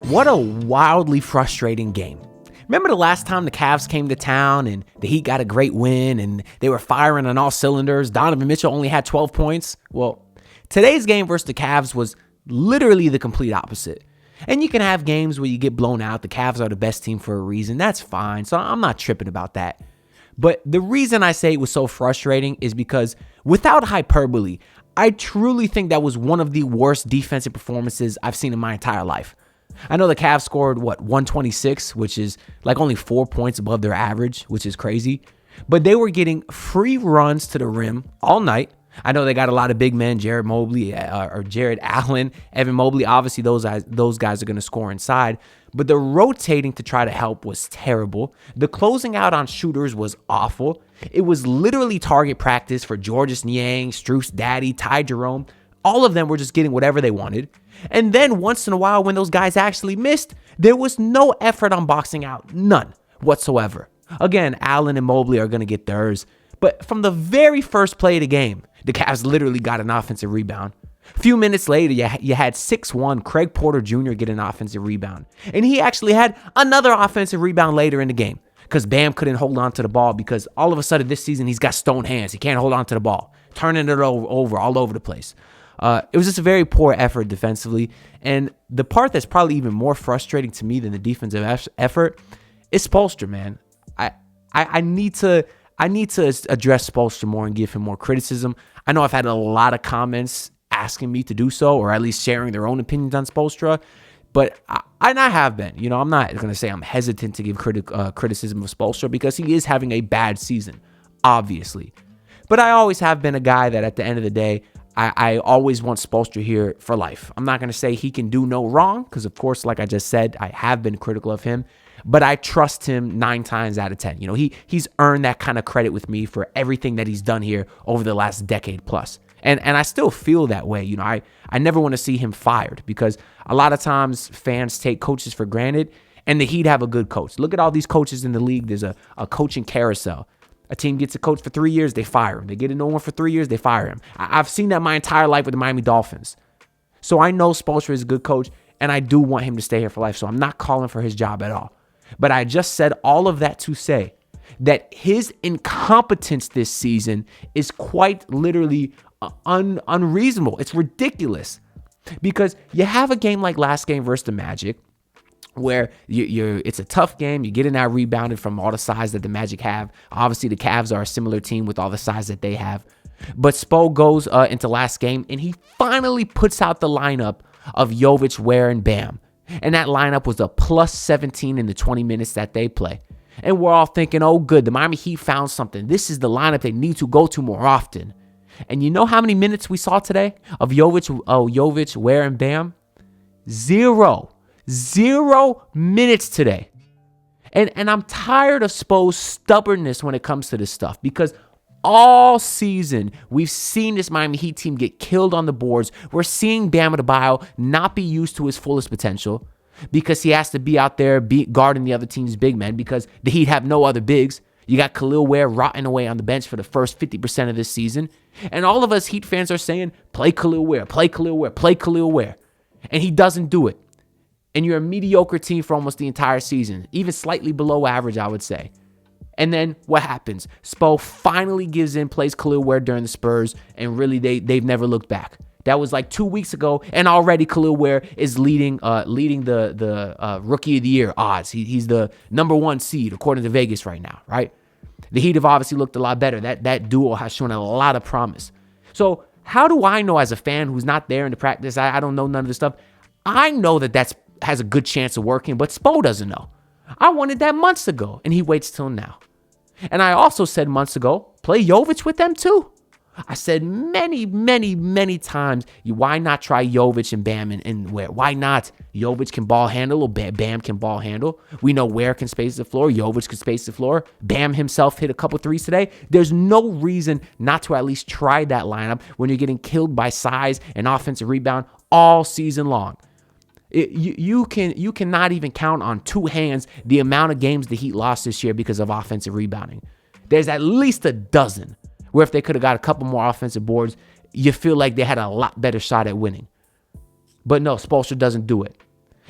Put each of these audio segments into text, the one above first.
What a wildly frustrating game. Remember the last time the Cavs came to town and the Heat got a great win and they were firing on all cylinders? Donovan Mitchell only had 12 points. Well, today's game versus the Cavs was literally the complete opposite. And you can have games where you get blown out. The Cavs are the best team for a reason. That's fine. So I'm not tripping about that. But the reason I say it was so frustrating is because without hyperbole, I truly think that was one of the worst defensive performances I've seen in my entire life. I know the Cavs scored, 126, which is like only 4 points above their average, which is crazy. But they were getting free runs to the rim all night. I know they got a lot of big men, Jared Allen, Evan Mobley. Obviously, those guys are going to score inside. But the rotating to try to help was terrible. The closing out on shooters was awful. It was literally target practice for Georges Niang, Struce Daddy, Ty Jerome. All of them were just getting whatever they wanted. And then once in a while, when those guys actually missed, there was no effort on boxing out. None whatsoever. Again, Allen and Mobley are going to get theirs. But from the very first play of the game, the Cavs literally got an offensive rebound. A few minutes later, you had 6'1" Craig Porter Jr. get an offensive rebound. And he actually had another offensive rebound later in the game because Bam couldn't hold on to the ball because all of a sudden this season he's got stone hands. He can't hold on to the ball, turning it over all over the place. It was just a very poor effort defensively. And the part that's probably even more frustrating to me than the defensive effort is Spoelstra, man. I need to address Spoelstra more and give him more criticism. I know I've had a lot of comments asking me to do so, or at least sharing their own opinions on Spoelstra, but I have been. I'm not going to say I'm hesitant to give criticism of Spoelstra because he is having a bad season, obviously. But I always have been a guy that at the end of the day, I always want Spoelstra here for life. I'm not going to say he can do no wrong because, of course, like I just said, I have been critical of him. But I trust him 9 times out of 10. He's earned that kind of credit with me for everything that he's done here over the last decade plus. And I still feel that way. I never want to see him fired because a lot of times fans take coaches for granted and the Heat have a good coach. Look at all these coaches in the league. There's a coaching carousel. A team gets a coach for 3 years, they fire him. They get a new one for 3 years, they fire him. I've seen that my entire life with the Miami Dolphins. So I know Spoelstra is a good coach, and I do want him to stay here for life. So I'm not calling for his job at all. But I just said all of that to say that his incompetence this season is quite literally unreasonable. It's ridiculous. Because you have a game like last game versus the Magic, where it's a tough game. You're getting out rebounded from all the size that the Magic have. Obviously, the Cavs are a similar team with all the size that they have. But Spo goes into last game, and he finally puts out the lineup of Jovic, Ware, and Bam. And that lineup was a plus 17 in the 20 minutes that they play. And we're all thinking, oh, good, the Miami Heat found something. This is the lineup they need to go to more often. And you know how many minutes we saw today of Jovic, Ware, and Bam? 0 minutes today. And I'm tired of Spo's stubbornness when it comes to this stuff because all season we've seen this Miami Heat team get killed on the boards. We're seeing Bam Adebayo not be used to his fullest potential because he has to be out there guarding the other team's big men because the Heat have no other bigs. You got Khalil Ware rotting away on the bench for the first 50% of this season. And all of us Heat fans are saying, play Khalil Ware, play Khalil Ware, play Khalil Ware. And he doesn't do it. And you're a mediocre team for almost the entire season, even slightly below average, I would say. And then what happens? Spo finally gives in, plays Khalil Ware during the Spurs, and really they've never looked back. That was like 2 weeks ago, and already Khalil Ware is leading the Rookie of the Year odds. He's the number 1 seed according to Vegas right now, right? The Heat have obviously looked a lot better. That duo has shown a lot of promise. So how do I know as a fan who's not there in the practice? I don't know none of this stuff. I know that has a good chance of working, but Spo doesn't know. I wanted that months ago, and he waits till now. And I also said months ago, play Jovic with them too. I said many times, why not try Jovic and Bam and Ware? Why not? Jovic can ball handle or Bam can ball handle. We know Ware can space the floor. Jovic can space the floor. Bam himself hit a couple threes today. There's no reason not to at least try that lineup when you're getting killed by size and offensive rebound all season long. You cannot even count on 2 hands the amount of games the Heat lost this year because of offensive rebounding. There's at least a dozen where if they could have got a couple more offensive boards, you feel like they had a lot better shot at winning. But no, Spoelstra doesn't do it.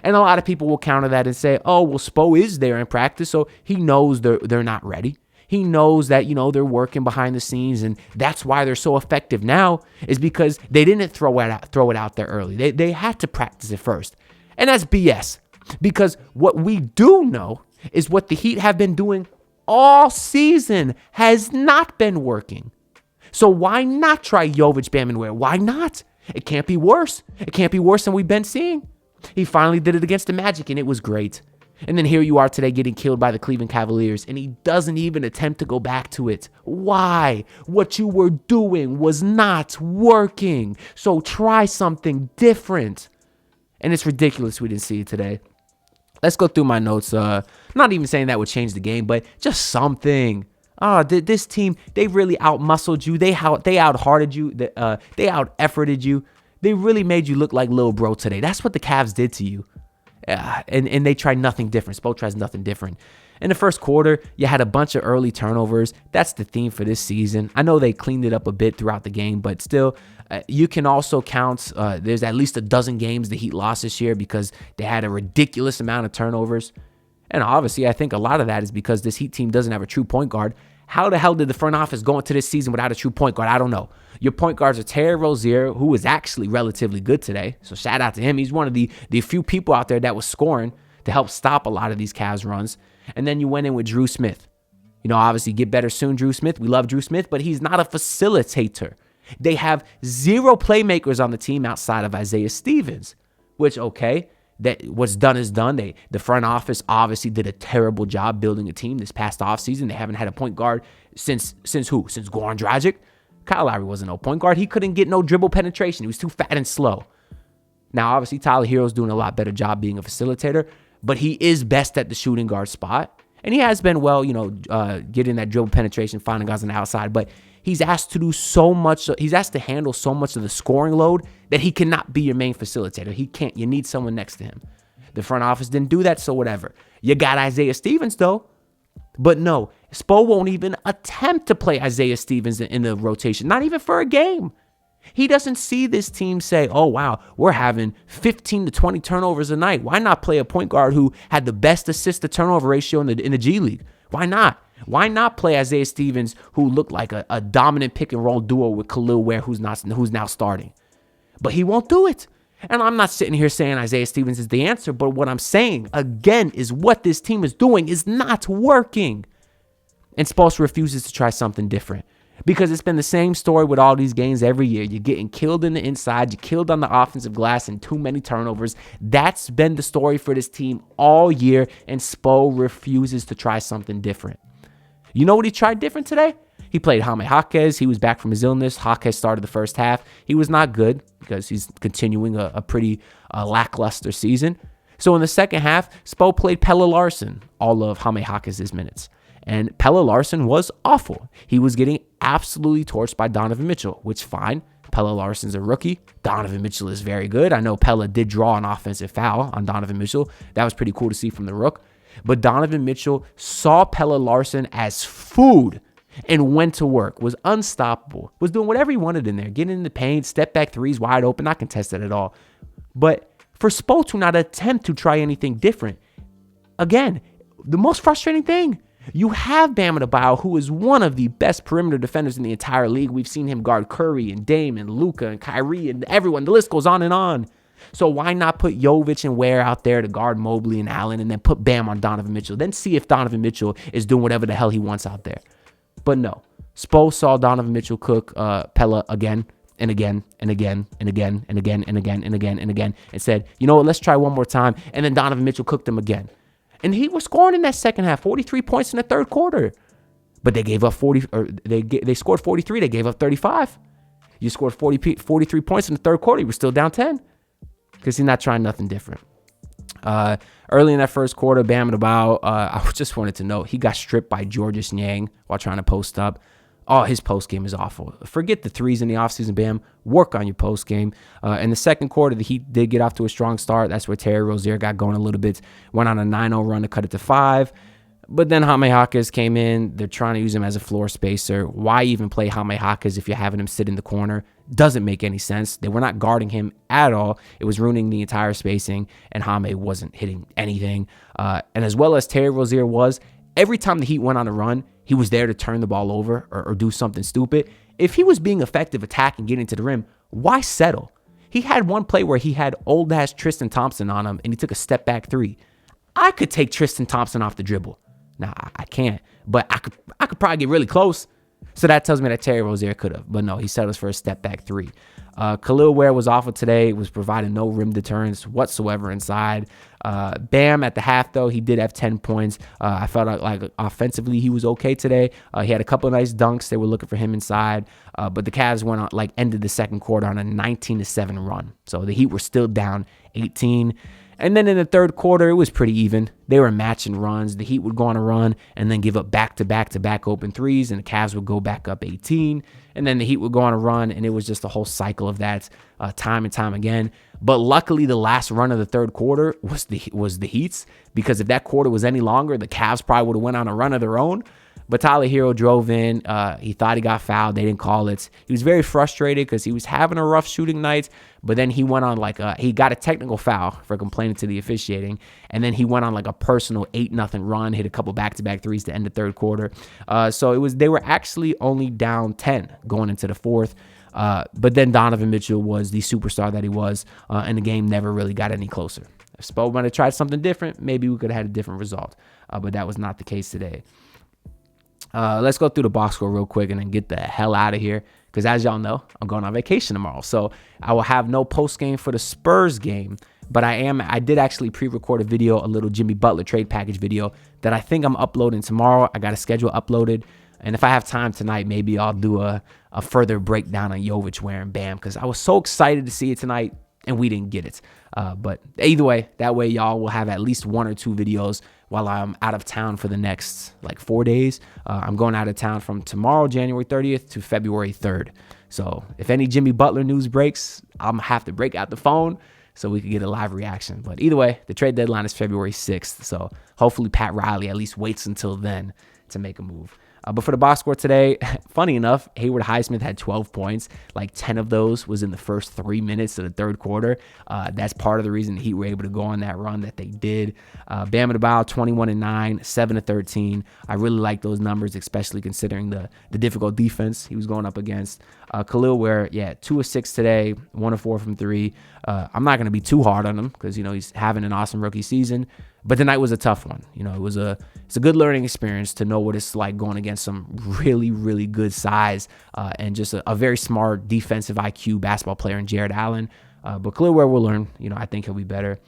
And a lot of people will counter that and say, oh, well, Spo is there in practice, so he knows they're not ready. He knows that, they're working behind the scenes, and that's why they're so effective now, is because they didn't throw it out there early. They had to practice it first. And that's BS, because what we do know is what the Heat have been doing all season has not been working. So why not try Jovic, Bam, and Ware? Why not? It can't be worse. It can't be worse than we've been seeing. He finally did it against the Magic, and it was great. And then here you are today getting killed by the Cleveland Cavaliers, and he doesn't even attempt to go back to it. Why? What you were doing was not working. So try something different. And it's ridiculous we didn't see it today. Let's go through my notes. Not even saying that would change the game, but just something. This team, they really out-muscled you. They out-hearted you. They out-efforted you. They really made you look like Lil Bro today. That's what the Cavs did to you. And they tried nothing different. Spo tries nothing different. In the first quarter, you had a bunch of early turnovers. That's the theme for this season. I know they cleaned it up a bit throughout the game, but still, you can also count, there's at least a dozen games the Heat lost this year because they had a ridiculous amount of turnovers. And obviously, I think a lot of that is because this Heat team doesn't have a true point guard. How the hell did the front office go into this season without a true point guard? I don't know. Your point guards are Terry Rozier, who was actually relatively good today. So shout out to him. He's one of the few people out there that was scoring to help stop a lot of these Cavs runs. And then you went in with Drew Smith. Obviously get better soon, Drew Smith. We love Drew Smith, but he's not a facilitator. They have zero playmakers on the team outside of Isaiah Stevens, which, okay, that what's done is done. The front office obviously did a terrible job building a team this past offseason. They haven't had a point guard since who? Since Goran Dragic? Kyle Lowry wasn't no point guard. He couldn't get no dribble penetration. He was too fat and slow. Now, obviously, Tyler Hero's doing a lot better job being a facilitator, but he is best at the shooting guard spot. And he has been well, getting that dribble penetration, finding guys on the outside. But he's asked to do so much. He's asked to handle so much of the scoring load that he cannot be your main facilitator. He can't. You need someone next to him. The front office didn't do that, so whatever. You got Isaiah Stevens, though. But no, Spo won't even attempt to play Isaiah Stevens in the rotation, not even for a game. He doesn't see this team say, oh, wow, we're having 15 to 20 turnovers a night. Why not play a point guard who had the best assist-to-turnover ratio in the G League? Why not? Why not play Isaiah Stevens, who looked like a dominant pick-and-roll duo with Khalil Ware, who's now starting? But he won't do it. And I'm not sitting here saying Isaiah Stevens is the answer, but what I'm saying, again, is what this team is doing is not working. And Spoelstra refuses to try something different. Because it's been the same story with all these games every year. You're getting killed in the inside. You're killed on the offensive glass and too many turnovers. That's been the story for this team all year, and Spo refuses to try something different. You know what he tried different today? He played Jaime Jaquez. He was back from his illness. Jaquez started the first half. He was not good because he's continuing a pretty lackluster season. So in the second half, Spo played Pelle Larsson all of Jaime Jaquez's minutes. And Pelle Larsson was awful. He was getting absolutely torched by Donovan Mitchell, which fine. Pelle Larsson's a rookie. Donovan Mitchell is very good. I know Pelle did draw an offensive foul on Donovan Mitchell. That was pretty cool to see from the rook. But Donovan Mitchell saw Pelle Larsson as food and went to work, was unstoppable, was doing whatever he wanted in there, getting in the paint, step back threes wide open, not contested at all. But for Spo to not attempt to try anything different, again, the most frustrating thing, you have Bam Adebayo, who is one of the best perimeter defenders in the entire league. We've seen him guard Curry and Dame and Luka and Kyrie and everyone. The list goes on and on. So why not put Jovic and Ware out there to guard Mobley and Allen and then put Bam on Donovan Mitchell? Then see if Donovan Mitchell is doing whatever the hell he wants out there. But no, Spo saw Donovan Mitchell cook Pelle again and again and again and again and again and again and again and again and said, you know what, let's try one more time. And then Donovan Mitchell cooked him again. And he was scoring in that second half, 43 points in the third quarter. But they gave up 40, or they scored 43, they gave up 35. You scored 43 points in the third quarter, you were still down 10. Because he's not trying nothing different. Early in that first quarter, Bam Adebayo, I just wanted to note, he got stripped by Georges Niang while trying to post up. Oh, his post game is awful. Forget the threes in the offseason, Bam. Work on your post game. In the second quarter, the Heat did get off to a strong start. That's where Terry Rozier got going a little bit. Went on a 9-0 run to cut it to 5. But then Jaime Jaquez came in. They're trying to use him as a floor spacer. Why even play Jaime Jaquez if you're having him sit in the corner? Doesn't make any sense. They were not guarding him at all. It was ruining the entire spacing, and Jaime wasn't hitting anything. And as well as Terry Rozier was, every time the Heat went on a run, he was there to turn the ball over or do something stupid. If he was being effective attacking, getting to the rim, why settle? He had one play where he had old-ass Tristan Thompson on him, and he took a step-back three. I could take Tristan Thompson off the dribble. Now, I can't, but I could probably get really close. So that tells me that Terry Rozier could have. But no, he settles for a step-back three. Khalil Ware was awful today, was providing no rim deterrence whatsoever inside. Bam, at the half, though, he did have 10 points. I felt like offensively he was okay today. He had a couple of nice dunks. They were looking for him inside. But the Cavs went on, ended the second quarter on a 19-7 run. So the Heat were still down 18. And then in the third quarter, it was pretty even. They were matching runs. The Heat would go on a run and then give up back-to-back open threes, and the Cavs would go back up 18. And then the Heat would go on a run, and it was just a whole cycle of that time and time again. But luckily, the last run of the third quarter was the Heat's, because if that quarter was any longer, the Cavs probably would have went on a run of their own. But Tyler Hero drove in. He thought he got fouled. They didn't call it. He was very frustrated because he was having a rough shooting night. But then he went on he got a technical foul for complaining to the officiating. And then he went on a personal 8-0 run, hit a couple back-to-back threes to end the third quarter. So they were actually only down 10 going into the fourth. But then Donovan Mitchell was the superstar that he was, and the game never really got any closer. If Spo might have tried something different, maybe we could have had a different result. But that was not the case today. Let's go through the box score real quick and then get the hell out of here. Because as y'all know, I'm going on vacation tomorrow. So I will have no post game for the Spurs game. But I did actually pre-record a video, a little Jimmy Butler trade package video that I think I'm uploading tomorrow. I got a schedule uploaded. And if I have time tonight, maybe I'll do a further breakdown on Jovic, Ware, and Bam. Because I was so excited to see it tonight, and we didn't get it. But either way, that way y'all will have at least 1 or 2 videos while I'm out of town for the next 4 days. I'm going out of town from tomorrow, January 30th to February 3rd. So if any Jimmy Butler news breaks, I'm going to have to break out the phone so we can get a live reaction. But either way, the trade deadline is February 6th. So hopefully Pat Riley at least waits until then to make a move. But for the box score today, funny enough, Hayward Highsmith had 12 points. 10 of those was in the first 3 minutes of the third quarter. That's part of the reason the Heat were able to go on that run that they did. Bam Adebayo, 21-9, 7-13. I really like those numbers, especially considering the difficult defense he was going up against. Khalil Ware, 2 of 6 today, 1 of 4 from 3. I'm not going to be too hard on him because, he's having an awesome rookie season. But tonight was a tough one. It's a good learning experience to know what it's like going against some really, really good size and just a very smart defensive IQ basketball player in Jared Allen. But Khalil Ware will learn. I think he'll be better.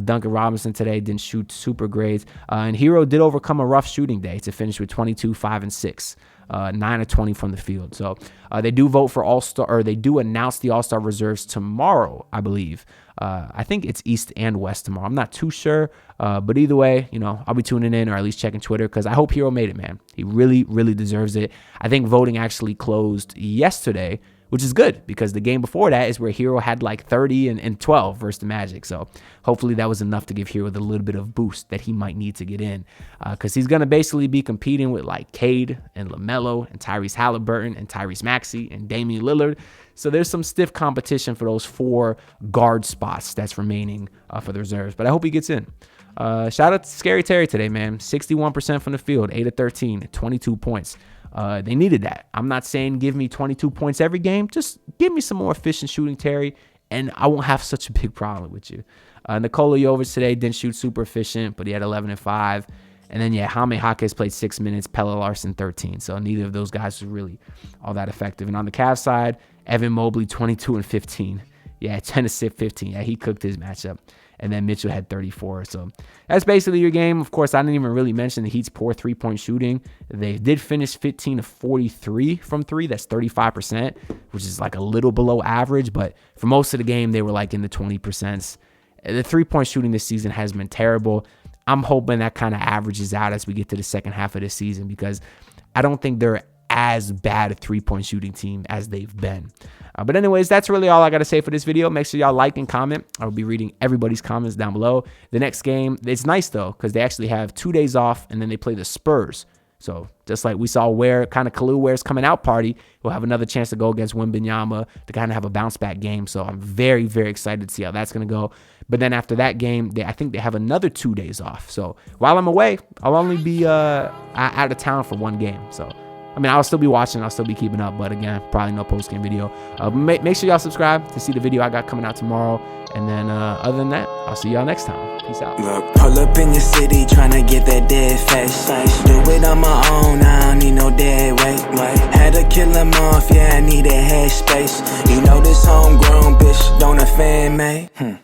Duncan Robinson today didn't shoot super great. And Hero did overcome a rough shooting day to finish with 22, 5, and 6. 9 of 20 from the field. So they do vote for All-Star, or they do announce the All-Star reserves tomorrow, I believe. I think it's East and West tomorrow. I'm not too sure. But either way, I'll be tuning in or at least checking Twitter because I hope Hero made it, man. He really, really deserves it. I think voting actually closed yesterday, which is good because the game before that is where Hero had 30 and 12 versus the Magic. So hopefully that was enough to give Hero the little bit of boost that he might need to get in because he's going to basically be competing with Cade and LaMelo and Tyrese Halliburton and Tyrese Maxey and Damian Lillard. So there's some stiff competition for those 4 guard spots that's remaining for the reserves. But I hope he gets in. Shout out to Scary Terry today, man. 61% from the field, 8 of 13, 22 points. They needed that. I'm not saying give me 22 points every game. Just give me some more efficient shooting, Terry, and I won't have such a big problem with you. Nikola Jovic today didn't shoot super efficient, but he had 11 and 5. And then, Jaime Jaquez played 6 minutes, Pelle Larsson 13. So neither of those guys was really all that effective. And on the Cavs side, Evan Mobley 22 and 15. 10 to 15. He cooked his matchup. And then Mitchell had 34. So that's basically your game. Of course, I didn't even really mention the Heat's poor three-point shooting. They did finish 15 to 43 from 3. That's 35%, which is a little below average. But for most of the game, they were in the 20%. The three-point shooting this season has been terrible. I'm hoping that kind of averages out as we get to the second half of the season because I don't think they're as bad a three-point shooting team as they've been. But anyways, that's really all I got to say for this video. Make sure y'all like and comment. I'll be reading everybody's comments down below. The next game, it's nice though, because they actually have 2 days off, and then they play the Spurs. So just like we saw Ware, kind of Kalu Ware's coming out party, we'll have another chance to go against Wembanyama to kind of have a bounce back game. So I'm very, very excited to see how that's going to go. But then after that game, I think they have another 2 days off. So while I'm away, I'll only be out of town for 1 game. So I mean, I'll still be watching. I'll still be keeping up. But again, probably no post-game video. Make sure y'all subscribe to see the video I got coming out tomorrow. And then other than that, I'll see y'all next time. Peace out. Look, pull up in your city trying to get that dead face. Do it on my own, I don't need no dead weight. Had to kill him off, yeah, I need a head space. You know this homegrown bitch don't offend me.